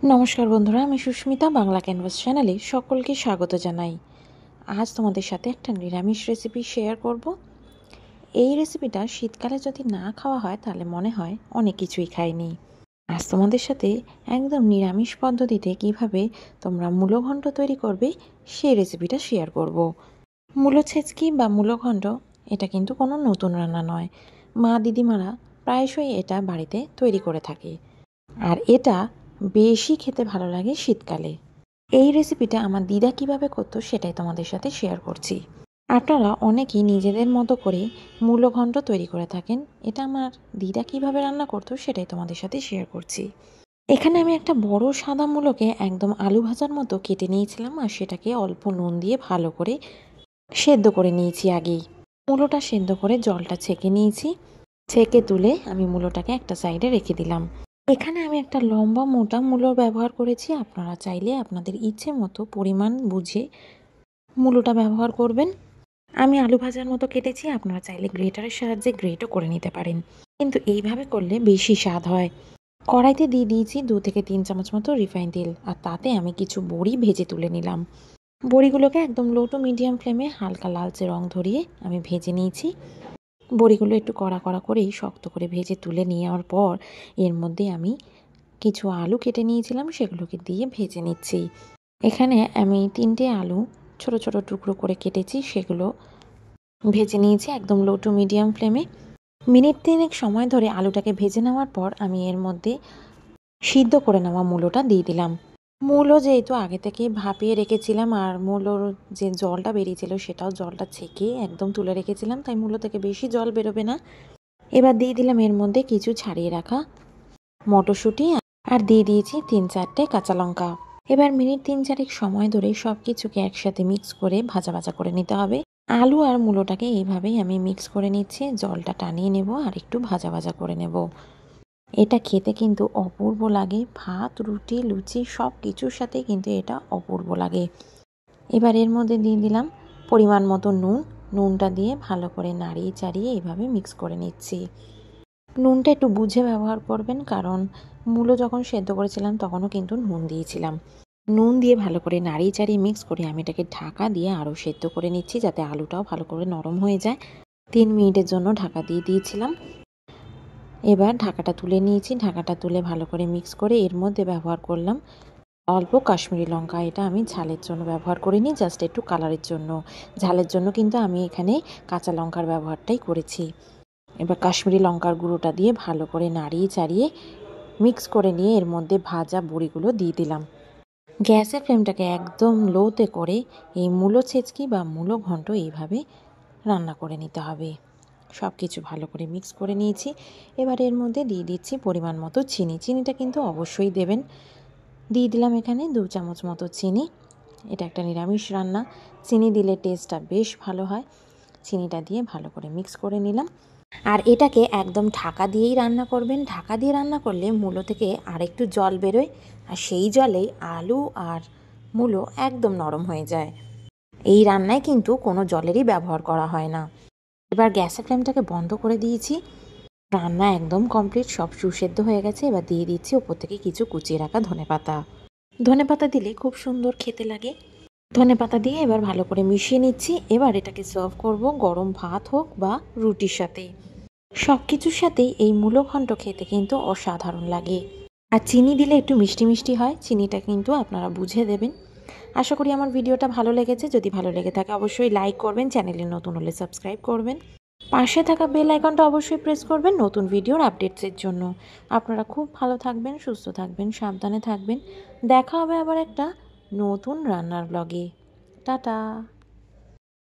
নমস্কার বন্ধুরা, আমি সুস্মিতা বাংলা ক্যানভাস চ্যানেলে সকলকে স্বাগত জানাই। আজ তোমাদের সাথে একটা নিরামিষ রেসিপি শেয়ার করব। এই রেসিপিটা শীতকালে যদি না খাওয়া হয় তাহলে মনে হয় অনেক কিছুই খাইনি। আজ তোমাদের সাথে একদম নিরামিষ পদ্ধতিতে কিভাবে তোমরা মূলোঘণ্ট তৈরি করবে সেই রেসিপিটা শেয়ার করব। মূলো ছেচকি বা মূলোঘণ্ট এটা কিন্তু কোনো নতুন রান্না নয়। মা দিদিমারা প্রায়শই এটা বাড়িতে তৈরি করে থাকে, আর এটা বেশি খেতে ভালো লাগে শীতকালে। এই রেসিপিটা আমার দিদা কিভাবে করতো সেটাই তোমাদের সাথে শেয়ার করছি। আপনারা অনেকেই নিজেদের মতো করে মূলোঘণ্ট তৈরি করে থাকেন। এটা আমার দিদা কিভাবে রান্না করতো সেটাই তোমাদের সাথে শেয়ার করছি। এখানে আমি একটা বড় সাদা মূলোকে একদম আলু ভাজার মতো কেটে নিয়েছিলাম, আর সেটাকে অল্প নুন দিয়ে ভালো করে সেদ্ধ করে নিয়েছি আগেই। মূলোটা সেদ্ধ করে জলটা ছেঁকে নিয়েছি। ছেঁকে তুলে আমি মূলোটাকে একটা সাইডে রেখে দিলাম। এখানে আমি একটা লম্বা মোটা মূলোর ব্যবহার করেছি। আপনারা চাইলে আপনাদের ইচ্ছে মতো পরিমাণ বুঝে মূলোটা ব্যবহার করবেন। আমি আলু ভাজার মতো কেটেছি, আপনারা চাইলে গ্রেটারের সাহায্যে গ্রেটও করে নিতে পারেন, কিন্তু এইভাবে করলে বেশি স্বাদ হয়। কড়াইতে দিয়ে দিয়েছি 2 থেকে 3 চামচ মতো রিফাইন তেল, আর তাতে আমি কিছু বড়ি ভেজে তুলে নিলাম। বড়িগুলোকে একদম লো টু মিডিয়াম ফ্লেমে হালকা লালচে রং ধরিয়ে আমি ভেজে নিয়েছি। বড়িগুলো একটু কড়া কড়া করেই শক্ত করে ভেজে তুলে নেওয়ার পর এর মধ্যে আমি কিছু আলু কেটে নিয়েছিলাম, সেগুলোকে দিয়ে ভেজে নিচ্ছি। এখানে আমি 3টে আলু ছোট ছোট টুকরো করে কেটেছি, সেগুলো ভেজে নিয়েছি একদম লো টু মিডিয়াম ফ্লেমে। মিনিট 3 সময় ধরে আলুটাকে ভেজে নেওয়ার পর আমি এর মধ্যে সিদ্ধ করে নেওয়া মূলোটা দিয়ে দিলাম। মূলো যেহেতু আগে থেকে ভাপিয়ে রেখেছিলাম, আর মূলোর যে জলটা বেরিয়েছিল সেটাও জলটা ছেঁকে একদম তুলে রেখেছিলাম, তাই মূলো থেকে বেশি জল বেরোবে না। এবার দিয়ে দিলাম এর মধ্যে কিছু ছাড়িয়ে রাখা মটরশুঁটি, আর দিয়ে দিয়েছি 3-4টে কাঁচা লঙ্কা। এবার মিনিট 3-4 সময় ধরে সব কিছুকে একসাথে মিক্স করে ভাজা ভাজা করে নিতে হবে। আলু আর মূলোটাকে এইভাবেই আমি মিক্স করে নিচ্ছি। জলটা টানিয়ে নেব আর একটু ভাজা ভাজা করে নেব। এটা খেতে কিন্তু অপূর্ব লাগে, ভাত রুটি লুচি সব কিছুর সাথে কিন্তু এটা অপূর্ব লাগে। এবার এর মধ্যে দিয়ে দিলাম পরিমাণ মতো নুন। নুনটা দিয়ে ভালো করে নাড়িয়ে চাড়িয়ে এইভাবে মিক্স করে নিচ্ছি। নুনটা একটু বুঝে ব্যবহার করবেন, কারণ মূলো যখন সেদ্ধ করেছিলাম তখনও কিন্তু নুন দিয়েছিলাম। নুন দিয়ে ভালো করে নাড়িয়ে চাড়িয়ে মিক্স করে আমি এটাকে ঢাকা দিয়ে আরও সেদ্ধ করে নিচ্ছি, যাতে আলুটাও ভালো করে নরম হয়ে যায়। 3 মিনিটের জন্য ঢাকা দিয়ে দিয়েছিলাম। এবার ঢাকাটা তুলে নিয়েছি। ঢাকাটা তুলে ভালো করে মিক্স করে এর মধ্যে ব্যবহার করলাম অল্প কাশ্মীরি লঙ্কা। এটা আমি ঝালের জন্য ব্যবহার করিনি, জাস্ট একটু কালারের জন্য। ঝালের জন্য কিন্তু আমি এখানে কাঁচা লঙ্কার ব্যবহারটাই করেছি। এবার কাশ্মীরি লঙ্কার গুঁড়োটা দিয়ে ভালো করে নাড়িয়ে চাড়িয়ে মিক্স করে নিয়ে এর মধ্যে ভাজা বড়িগুলো দিয়ে দিলাম। গ্যাসের ফ্লেমটাকে একদম লোতে করে এই মূলো ছেচকি বা মূলোঘণ্ট এইভাবে রান্না করে নিতে হবে। সব কিছু ভালো করে মিক্স করে নিয়েছি। এবার এর মধ্যে দিয়ে দিচ্ছি পরিমাণ মতো চিনি। চিনিটা কিন্তু অবশ্যই দেবেন। দিয়ে দিলাম এখানে 2 চামচ মতো চিনি। এটা একটা নিরামিষ রান্না, চিনি দিলে টেস্টটা বেশ ভালো হয়। চিনিটা দিয়ে ভালো করে মিক্স করে নিলাম। আর এটাকে একদম ঢাকা দিয়েই রান্না করবেন। ঢাকা দিয়ে রান্না করলে মূলো থেকে আরেকটু জল বেরোয়, আর সেই জলেই আলু আর মূলো একদম নরম হয়ে যায়। এই রান্নায় কিন্তু কোনো জলেরই ব্যবহার করা হয় না। এবার গ্যাসের ফ্লেমটাকে বন্ধ করে দিয়েছি। রান্না একদম কমপ্লিট, সব সুসেদ্ধ হয়ে গেছে। এবার দিয়ে দিচ্ছি ওপর থেকে কিছু কুচিয়ে রাখা ধনেপাতা। ধনেপাতা দিলে খুব সুন্দর খেতে লাগে। ধনেপাতা দিয়ে এবার ভালো করে মিশিয়ে নিচ্ছি। এবার এটাকে সার্ভ করব গরম ভাত হোক বা রুটির সাথে। সব কিছুর সাথেই এই মূলোঘণ্ট খেতে কিন্তু অসাধারণ লাগে। আর চিনি দিলে একটু মিষ্টি মিষ্টি হয়, চিনিটা কিন্তু আপনারা বুঝে দেবেন। আশা করি আমার ভিডিওটা ভালো লেগেছে। যদি ভালো লেগে থাকে অবশ্যই লাইক করবেন, চ্যানেলে নতুন হলে সাবস্ক্রাইব করবেন, পাশে থাকা বেল আইকনটা অবশ্যই প্রেস করবেন নতুন ভিডিওর আপডেটসের জন্য। আপনারা খুব ভালো থাকবেন, সুস্থ থাকবেন, সাবধানে থাকবেন। দেখা হবে আবার একটা নতুন রান্নার ব্লগে। টাটা।